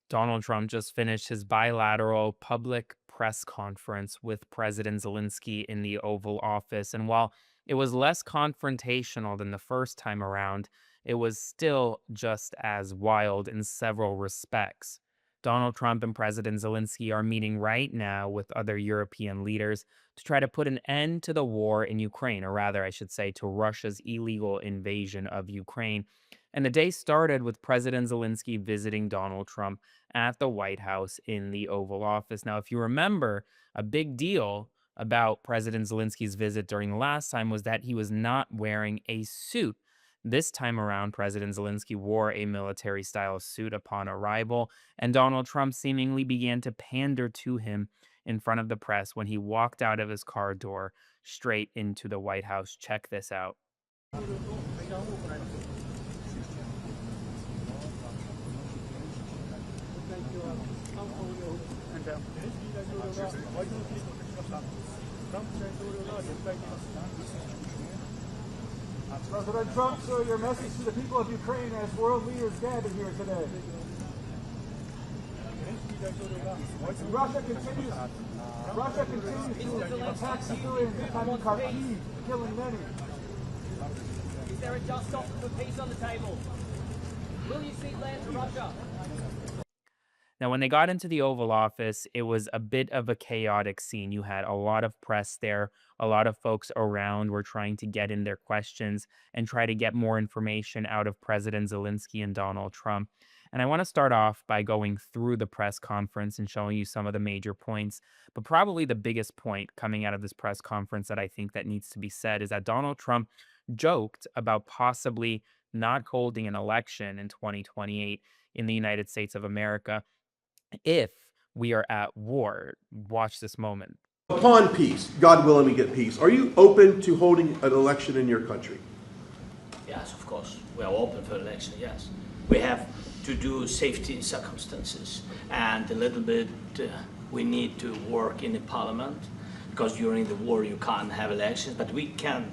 Donald Trump just finished his bilateral public press conference with President Zelensky in the Oval Office. And while it was less confrontational than the first time around, it was still just as wild in several respects. Donald Trump and President Zelensky are meeting right now with other European leaders to try to put an end to the war in Ukraine, or rather, I should say, to Russia's illegal invasion of Ukraine. And the day started with President Zelensky visiting Donald Trump at the White House in the Oval Office. Now, if you remember, a big deal about President Zelensky's visit during the last time was that he was not wearing a suit. This time around, President Zelensky wore a military style suit upon arrival, and Donald Trump seemingly began to pander to him in front of the press when he walked out of his car door straight into the White House. Check this out. President Trump, sir, your message to the people of Ukraine as world leaders gather here today. Russia continues, Russia continues to attack civilians in Kharkiv, killing many. Is there a just offer for peace on the table? Will you cede land to Russia? Now, when they got into the Oval Office, it was a bit of a chaotic scene. You had a lot of press there. A lot of folks around were trying to get in their questions and try to get more information out of President Zelensky and Donald Trump. And I want to start off by going through the press conference and showing you some of the major points. But probably the biggest point coming out of this press conference that I think that needs to be said is that Donald Trump joked about possibly not holding an election in 2028 in the United States of America if we are at war. Watch this moment. Upon peace, God willing we get peace, are you open to holding an election in your country? Yes, of course. We are open for election, yes. We have to do safety circumstances, and a little bit we need to work in the parliament, because during the war you can't have elections, but we can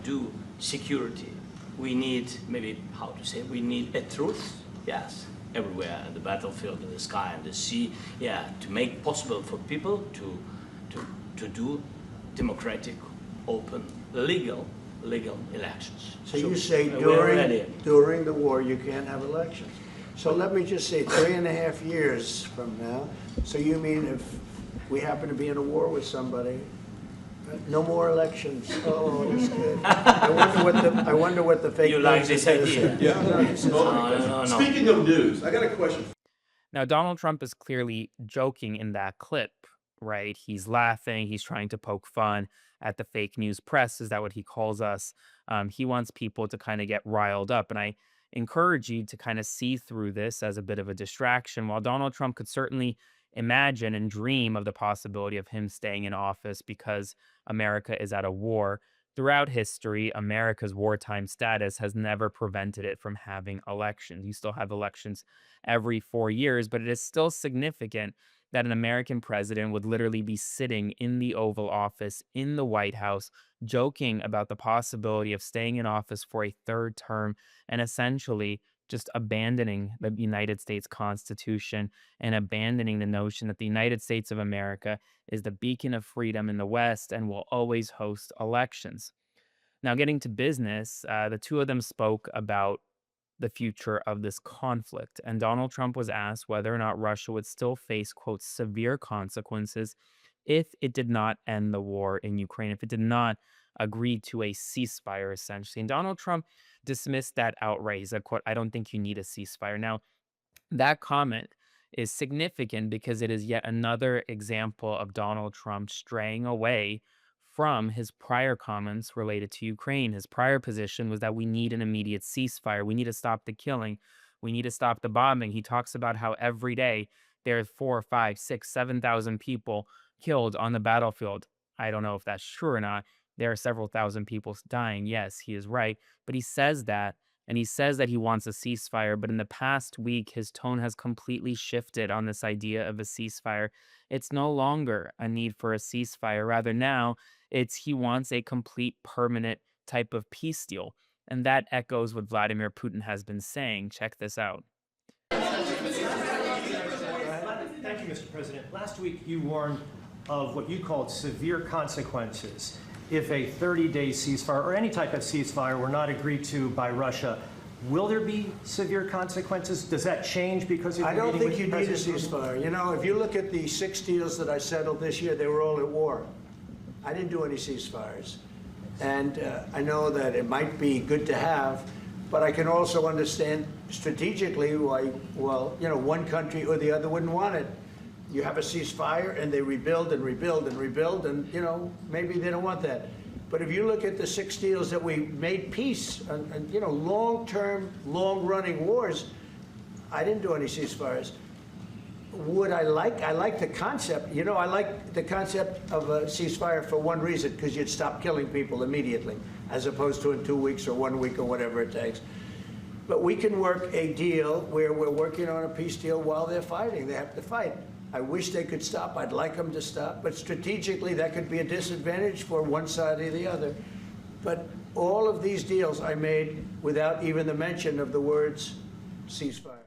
do security. We need, maybe, how to say, we need a truth, yes, everywhere, in the battlefield, in the sky, and the sea, yeah, to make possible for people to do democratic, open, legal elections. So you say we're ready. during the war you can't have elections. So let me just say 3.5 years from now, so you mean if we happen to be in a war with somebody, no more elections? Oh, that's good. I wonder what the fake You like news this is. idea? Yeah. No, this is- No. Speaking of news, I got a question. Now, Donald Trump is clearly joking in that clip, right? He's laughing. He's trying to poke fun at the fake news press. Is that what he calls us? He wants people to kind of get riled up. And I encourage you to kind of see through this as a bit of a distraction. While Donald Trump could certainly imagine and dream of the possibility of him staying in office because America is at a war, throughout history, America's wartime status has never prevented it from having elections. You still have elections every 4 years, but it is still significant that an American president would literally be sitting in the Oval Office in the White House, joking about the possibility of staying in office for a third term and essentially just abandoning the United States Constitution and abandoning the notion that the United States of America is the beacon of freedom in the West and will always host elections. Now, getting to business, the two of them spoke about the future of this conflict. And Donald Trump was asked whether or not Russia would still face, quote, severe consequences if it did not end the war in Ukraine, if it did not agree to a ceasefire, essentially. And Donald Trump dismissed that outright. He said, quote, I don't think you need a ceasefire. Now, that comment is significant because it is yet another example of Donald Trump straying away from his prior comments related to Ukraine. His prior position was that we need an immediate ceasefire. We need to stop the killing. We need to stop the bombing. He talks about how every day there are 4, 5, 6, 7,000 people killed on the battlefield. I don't know if that's true or not. There are several thousand people dying. Yes, he is right. But he says that, and he says that he wants a ceasefire. But in the past week, his tone has completely shifted on this idea of a ceasefire. It's no longer a need for a ceasefire. Rather, now it's he wants a complete permanent type of peace deal. And that echoes what Vladimir Putin has been saying. Check this out. you, Mr. President. Last week you warned of what you called severe consequences if a 30-day ceasefire or any type of ceasefire were not agreed to by Russia. Will there be severe consequences? Does that change because of I your don't meeting think with you need a President Putin? ceasefire. You know, if you look at the 6 deals that I settled this year, they were all at war. I didn't do any ceasefires. And I know that it might be good to have, but I can also understand strategically why, well, you know, one country or the other wouldn't want it. You have a ceasefire and they rebuild and rebuild and rebuild, and, you know, maybe they don't want that. But if you look at the 6 deals that we made peace and you know, long-term, long-running wars, I didn't do any ceasefires. Would I like the concept, you know, I like the concept of a ceasefire for one reason, because you'd stop killing people immediately, as opposed to in 2 weeks or 1 week or whatever it takes. But we can work a deal where we're working on a peace deal while they're fighting. They have to fight. I wish they could stop. I'd like them to stop. But strategically, that could be a disadvantage for one side or the other. But all of these deals I made without even the mention of the words ceasefire.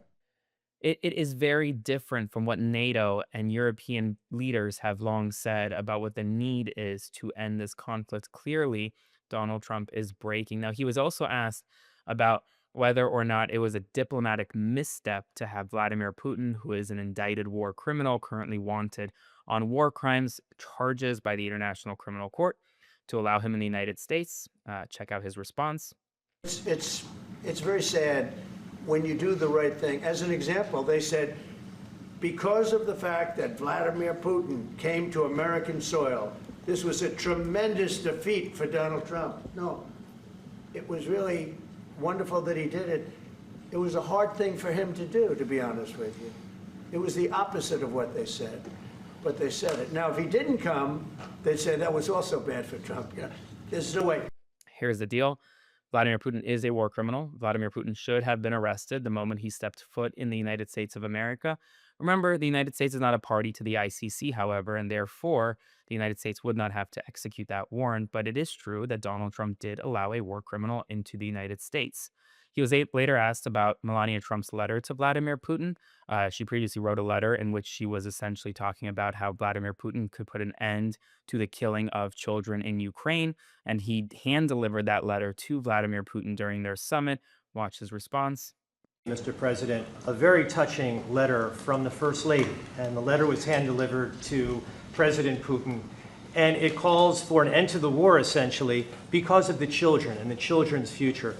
It is very different from what NATO and European leaders have long said about what the need is to end this conflict. Clearly, Donald Trump is breaking. Now, he was also asked about whether or not it was a diplomatic misstep to have Vladimir Putin, who is an indicted war criminal currently wanted on war crimes charges by the International Criminal Court, to allow him in the United States. Check out his response. It's very sad when you do the right thing. As an example, they said, because of the fact that Vladimir Putin came to American soil, this was a tremendous defeat for Donald Trump. No, it was really wonderful that he did it. It was a hard thing for him to do, to be honest with you. It was the opposite of what they said, but they said it. Now, if he didn't come, they'd say that was also bad for Trump. You know, there's no way. Here's the deal. Vladimir Putin is a war criminal. Vladimir Putin should have been arrested the moment he stepped foot in the United States of America. Remember, the United States is not a party to the ICC, however, and therefore the United States would not have to execute that warrant. But it is true that Donald Trump did allow a war criminal into the United States. He was later asked about Melania Trump's letter to Vladimir Putin. She previously wrote a letter in which she was essentially talking about how Vladimir Putin could put an end to the killing of children in Ukraine, and he hand-delivered that letter to Vladimir Putin during their summit. Watch his response. Mr. President, a very touching letter from the First Lady, and the letter was hand-delivered to President Putin, and it calls for an end to the war, essentially, because of the children and the children's future.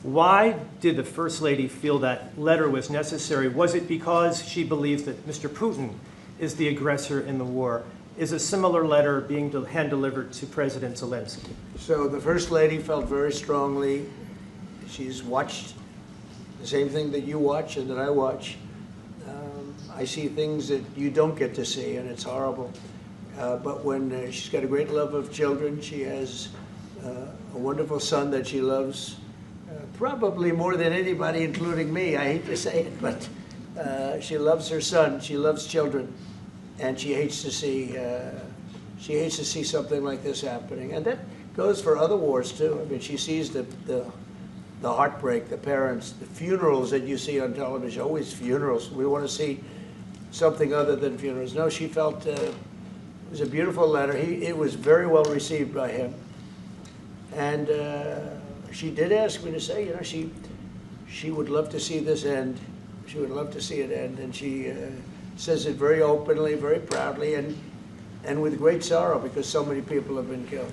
Why did the First Lady feel that letter was necessary? Was it because she believes that Mr. Putin is the aggressor in the war? Is a similar letter being hand-delivered to President Zelensky? So the First Lady felt very strongly. She's watched the same thing that you watch and that I watch. I see things that you don't get to see, and it's horrible. But when she's got a great love of children, she has a wonderful son that she loves, probably more than anybody, including me. I hate to say it, but she loves her son. She loves children, and she hates to see something like this happening. And that goes for other wars too. I mean, she sees the heartbreak, the parents, the funerals that you see on television. Always funerals. We want to see something other than funerals. No, she felt it was a beautiful letter. It was very well received by him, and she did ask me to say, you know, she would love to see this end. She would love to see it end, and she says it very openly, very proudly, and with great sorrow, because so many people have been killed.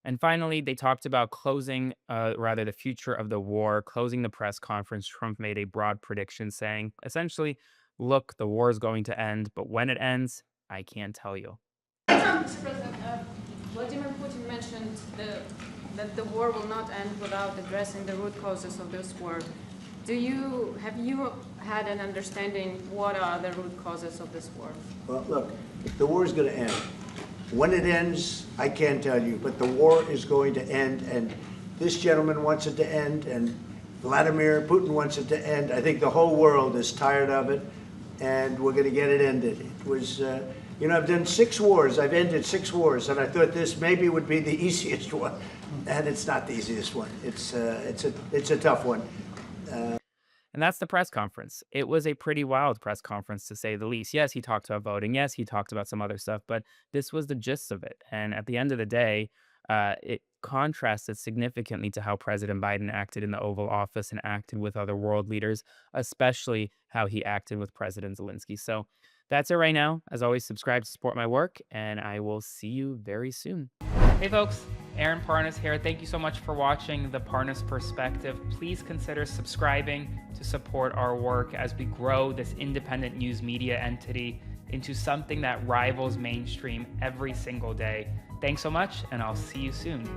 And finally, they talked about closing, the future of the war, closing the press conference. Trump made a broad prediction saying, essentially, look, the war is going to end, but when it ends, I can't tell you. Mr. President, Vladimir Putin mentioned that the war will not end without addressing the root causes of this war. Have you had an understanding what are the root causes of this war? Well, look, the war is going to end. When it ends, I can't tell you, but the war is going to end, and this gentleman wants it to end, and Vladimir Putin wants it to end. I think the whole world is tired of it, and we're going to get it ended. It was, you know, I've done 6 wars. I've ended 6 wars, and I thought this maybe would be the easiest one, and it's not the easiest one. It's a tough one. And that's the press conference. It was a pretty wild press conference, to say the least. Yes, he talked about voting. Yes, he talked about some other stuff, but this was the gist of it. And at the end of the day, it contrasted significantly to how President Biden acted in the Oval Office and acted with other world leaders, especially how he acted with President Zelensky. So that's it right now. As always, subscribe to support my work, and I will see you very soon. Hey folks, Aaron Parnas here. Thank you so much for watching The Parnas Perspective. Please consider subscribing to support our work as we grow this independent news media entity into something that rivals mainstream every single day. Thanks so much, and I'll see you soon.